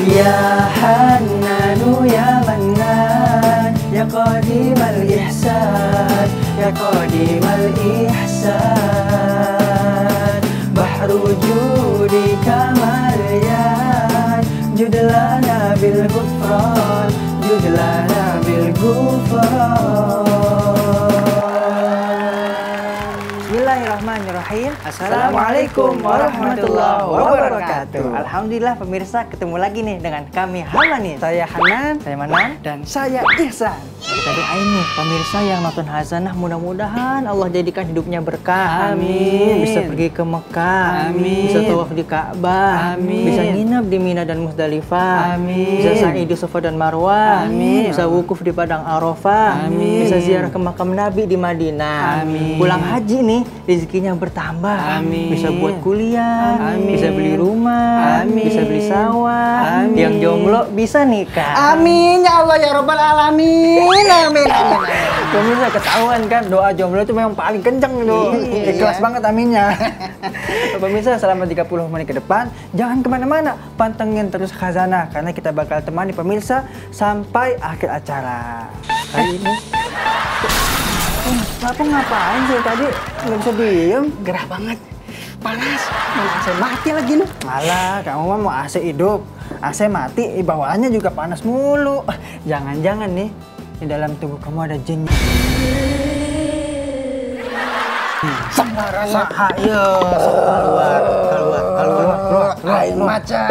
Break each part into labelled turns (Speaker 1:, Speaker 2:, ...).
Speaker 1: Ya Hannanu ya Mannan, ya Qadimal Ihsan, ya Qadimal Ihsan. Bahru judika Maryan, judlana bil gufran, judlana bil gufran. Bismillahirrahmanirrahim. Assalamualaikum warahmatullahi wabarakatuh. Alhamdulillah pemirsa, ketemu lagi nih dengan kami Hamani. Saya Hanan, saya Manan, dan saya Ihsan. Kita doain nih pemirsa yang nonton Hazanah, mudah-mudahan Allah jadikan hidupnya berkah. Amin. Bisa pergi ke Mekah. Amin. Bisa tawaf di Ka'bah. Amin. Bisa nginap di Mina dan Muzdalifah. Amin. Bisa sa'i di Safa dan Marwah. Amin. Bisa wukuf di Padang Arafah. Amin. Bisa ziarah ke makam Nabi di Madinah. Amin. Pulang haji nih rezekinya bertambah. Amin. Bisa buat kuliah. Amin. Bisa beli rumah. Amin. Bisa beli sawah. Amin. Yang jomblo bisa nikah. Amin ya Allah ya Rabbal alamin. Amin. Pemirsa ketahuan kan doa jomblo itu memang paling kenceng loh. Ikhlas banget aminnya. Pemirsa selama 30 menit ke depan jangan kemana-mana, pantengin terus Khazanah karena kita bakal temani pemirsa sampai akhir acara. Hari ini Bapak ngapain sih tadi? Nggak bisa diem? Gerah banget. Panas. Mana AC mati lagi nih. Alah, kamu mah mau AC hidup. AC mati, bawaannya juga panas mulu. Jangan-jangan nih, di dalam tubuh kamu ada jin. Sembarangan. Ayo, keluar. Ayo macan.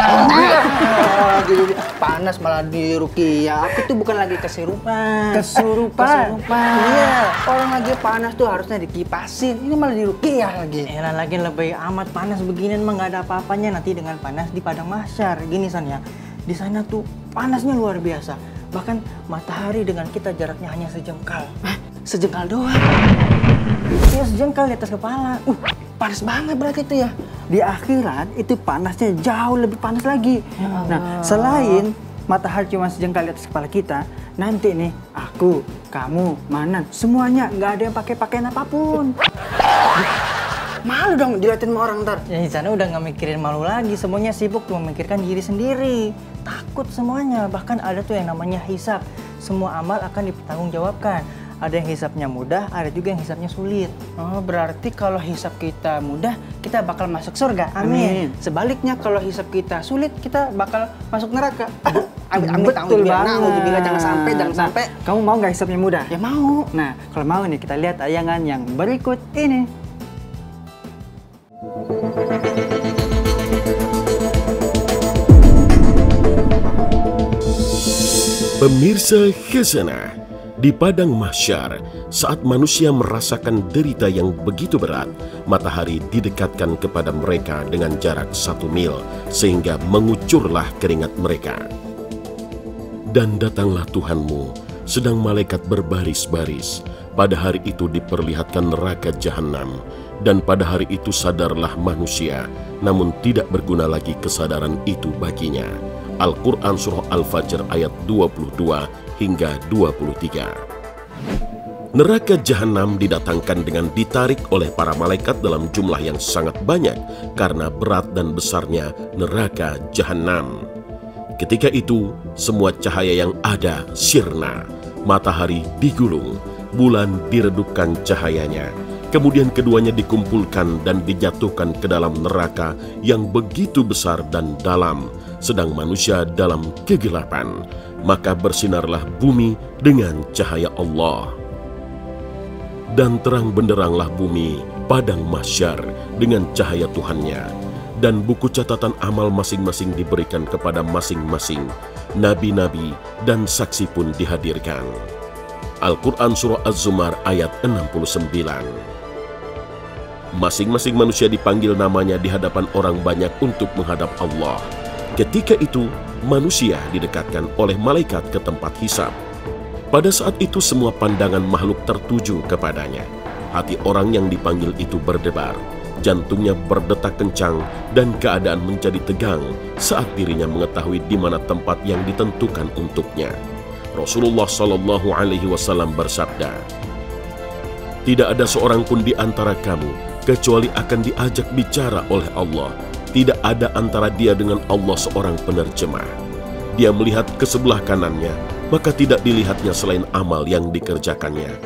Speaker 1: Panas malah di ruqyah. Aku tuh bukan lagi kesurupan. Kesurupan. Iya. Orang lagi panas tuh harusnya dikipasin. Ini malah di ruqyah lagi. Elah lagi lebih amat panas beginian mah nggak ada apa-apanya nanti dengan panas di padang mahsyar. Gini San ya. Di sana tuh panasnya luar biasa. Bahkan matahari dengan kita jaraknya hanya sejengkal. Hah? Sejengkal doang. Ya sejengkal di atas kepala. Panas banget berarti itu ya. Di akhirat itu panasnya jauh lebih panas lagi. Ya Allah. Nah, selain matahari cuma sejengkal di atas kepala kita, nanti nih aku, kamu, Manan, semuanya nggak ada yang pakai pakaian apapun. Malu dong dilihatin sama orang ntar. Ya di sana udah nggak mikirin malu lagi, semuanya sibuk cuma memikirkan diri sendiri. Takut semuanya, bahkan ada tuh yang namanya hisab. Semua amal akan dipertanggungjawabkan. Ada yang hisapnya mudah, ada juga yang hisapnya sulit. Oh, berarti kalau hisap kita mudah, kita bakal masuk surga. Amin. Sebaliknya kalau hisap kita sulit, kita bakal masuk neraka. Betul banget. Jangan sampai. Kamu mau nggak hisapnya mudah? Ya mau. Nah, kalau mau nih kita lihat tayangan yang berikut ini.
Speaker 2: Pemirsa Khazanah, di padang mahsyar, saat manusia merasakan derita yang begitu berat, matahari didekatkan kepada mereka dengan jarak 1 mil, sehingga mengucurlah keringat mereka. Dan datanglah Tuhanmu, sedang malaikat berbaris-baris. Pada hari itu diperlihatkan neraka jahanam, dan pada hari itu sadarlah manusia, namun tidak berguna lagi kesadaran itu baginya. Al-Quran Surah Al-Fajr ayat 22 hingga 23. Neraka jahanam didatangkan dengan ditarik oleh para malaikat dalam jumlah yang sangat banyak karena berat dan besarnya neraka jahanam. Ketika itu, semua cahaya yang ada sirna, matahari digulung, bulan diredupkan cahayanya. Kemudian keduanya dikumpulkan dan dijatuhkan ke dalam neraka yang begitu besar dan dalam, sedang manusia dalam kegelapan. Maka bersinarlah bumi dengan cahaya Allah. Dan terang benderanglah bumi padang mahsyar dengan cahaya Tuhannya. Dan buku catatan amal masing-masing diberikan kepada masing-masing. Nabi-nabi dan saksi pun dihadirkan. Al-Quran Surah Az-Zumar ayat 69. Masing-masing manusia dipanggil namanya di hadapan orang banyak untuk menghadap Allah. Ketika itu, manusia didekatkan oleh malaikat ke tempat hisab. Pada saat itu semua pandangan makhluk tertuju kepadanya. Hati orang yang dipanggil itu berdebar, jantungnya berdetak kencang, dan keadaan menjadi tegang saat dirinya mengetahui di mana tempat yang ditentukan untuknya. Rasulullah Shallallahu Alaihi Wasallam bersabda, "Tidak ada seorang pun di antara kamu kecuali akan diajak bicara oleh Allah. Tidak ada antara dia dengan Allah seorang penerjemah. Dia melihat ke sebelah kanannya, maka tidak dilihatnya selain amal yang dikerjakannya.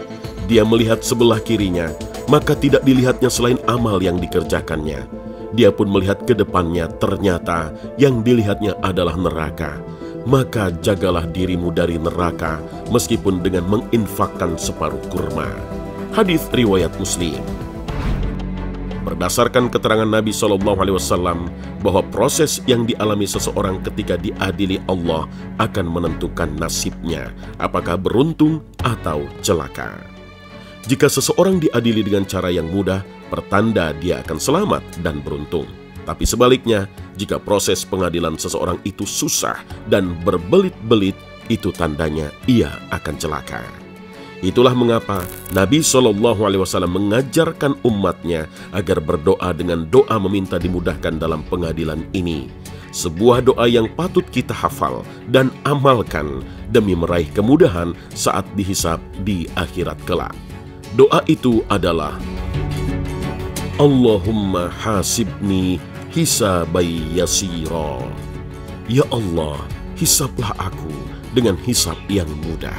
Speaker 2: Dia melihat sebelah kirinya, maka tidak dilihatnya selain amal yang dikerjakannya. Dia pun melihat ke depannya, ternyata yang dilihatnya adalah neraka. Maka jagalah dirimu dari neraka, meskipun dengan menginfakkan separuh kurma. Hadis riwayat Muslim. Berdasarkan keterangan Nabi SAW bahwa proses yang dialami seseorang ketika diadili Allah akan menentukan nasibnya, apakah beruntung atau celaka. Jika seseorang diadili dengan cara yang mudah, pertanda dia akan selamat dan beruntung. Tapi sebaliknya, jika proses pengadilan seseorang itu susah dan berbelit-belit, itu tandanya ia akan celaka. Itulah mengapa Nabi SAW mengajarkan umatnya agar berdoa dengan doa meminta dimudahkan dalam pengadilan ini. Sebuah doa yang patut kita hafal dan amalkan demi meraih kemudahan saat dihisab di akhirat kelak. Doa itu adalah Allahumma hasibni hisabai yasira. Ya Allah, hisablah aku dengan hisab yang mudah.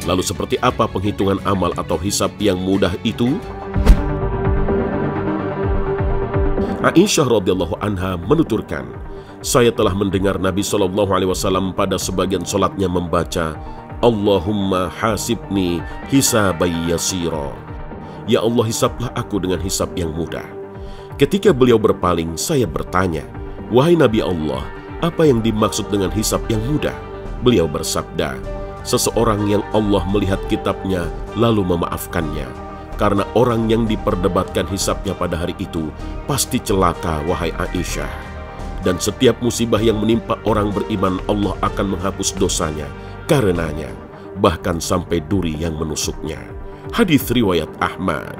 Speaker 2: Lalu seperti apa penghitungan amal atau hisab yang mudah itu? Aisyah radhiyallahu anha menuturkan, saya telah mendengar Nabi SAW pada sebagian sholatnya membaca, Allahumma hasibni hisabai yasira. Ya Allah, hisablah aku dengan hisab yang mudah. Ketika beliau berpaling, saya bertanya, wahai Nabi Allah, apa yang dimaksud dengan hisab yang mudah? Beliau bersabda, seseorang yang Allah melihat kitabnya lalu memaafkannya. Karena orang yang diperdebatkan hisabnya pada hari itu pasti celaka, wahai Aisyah. Dan setiap musibah yang menimpa orang beriman, Allah akan menghapus dosanya karenanya, bahkan sampai duri yang menusuknya. Hadis riwayat Ahmad.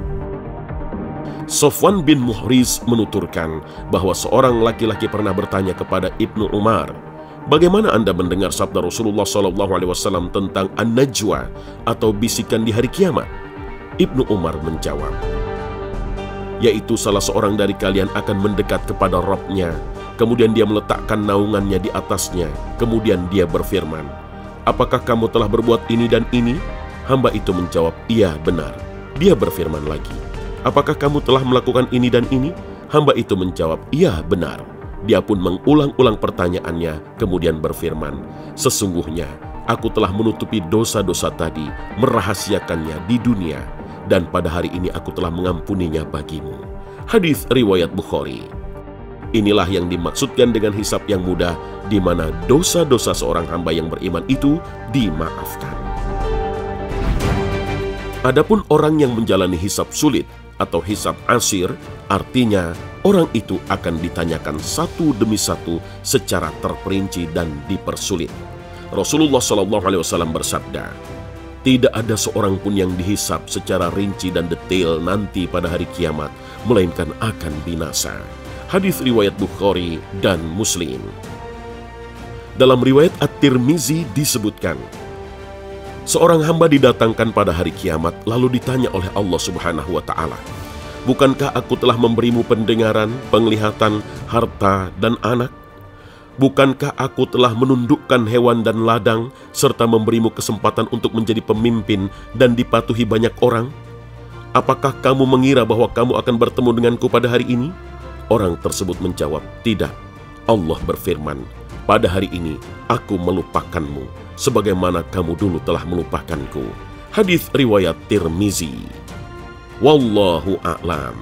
Speaker 2: Sofwan bin Muhriz menuturkan bahwa seorang laki-laki pernah bertanya kepada Ibnu Umar, bagaimana Anda mendengar sabda Rasulullah SAW tentang an-najwa atau bisikan di hari kiamat? Ibnu Umar menjawab, yaitu salah seorang dari kalian akan mendekat kepada Rabb-nya, kemudian dia meletakkan naungannya di atasnya, kemudian dia berfirman, apakah kamu telah berbuat ini dan ini? Hamba itu menjawab, iya benar. Dia berfirman lagi, apakah kamu telah melakukan ini dan ini? Hamba itu menjawab, iya benar. Dia pun mengulang-ulang pertanyaannya, kemudian berfirman, sesungguhnya aku telah menutupi dosa-dosa tadi, merahasiakannya di dunia, dan pada hari ini aku telah mengampuninya bagimu. Hadis riwayat Bukhari. Inilah yang dimaksudkan dengan hisab yang mudah, di mana dosa-dosa seorang hamba yang beriman itu dimaafkan. Adapun orang yang menjalani hisab sulit atau hisab asir, artinya orang itu akan ditanyakan satu demi satu secara terperinci dan dipersulit. Rasulullah SAW bersabda, tidak ada seorang pun yang dihisab secara rinci dan detail nanti pada hari kiamat, melainkan akan binasa. Hadis riwayat Bukhari dan Muslim. Dalam riwayat At-Tirmizi disebutkan, seorang hamba didatangkan pada hari kiamat lalu ditanya oleh Allah Subhanahu wa Ta'ala, bukankah aku telah memberimu pendengaran, penglihatan, harta, dan anak? Bukankah aku telah menundukkan hewan dan ladang, serta memberimu kesempatan untuk menjadi pemimpin dan dipatuhi banyak orang? Apakah kamu mengira bahwa kamu akan bertemu denganku pada hari ini? Orang tersebut menjawab, tidak. Allah berfirman, pada hari ini aku melupakanmu, sebagaimana kamu dulu telah melupakanku. Hadis riwayat Tirmizi. Wallahu a'lam.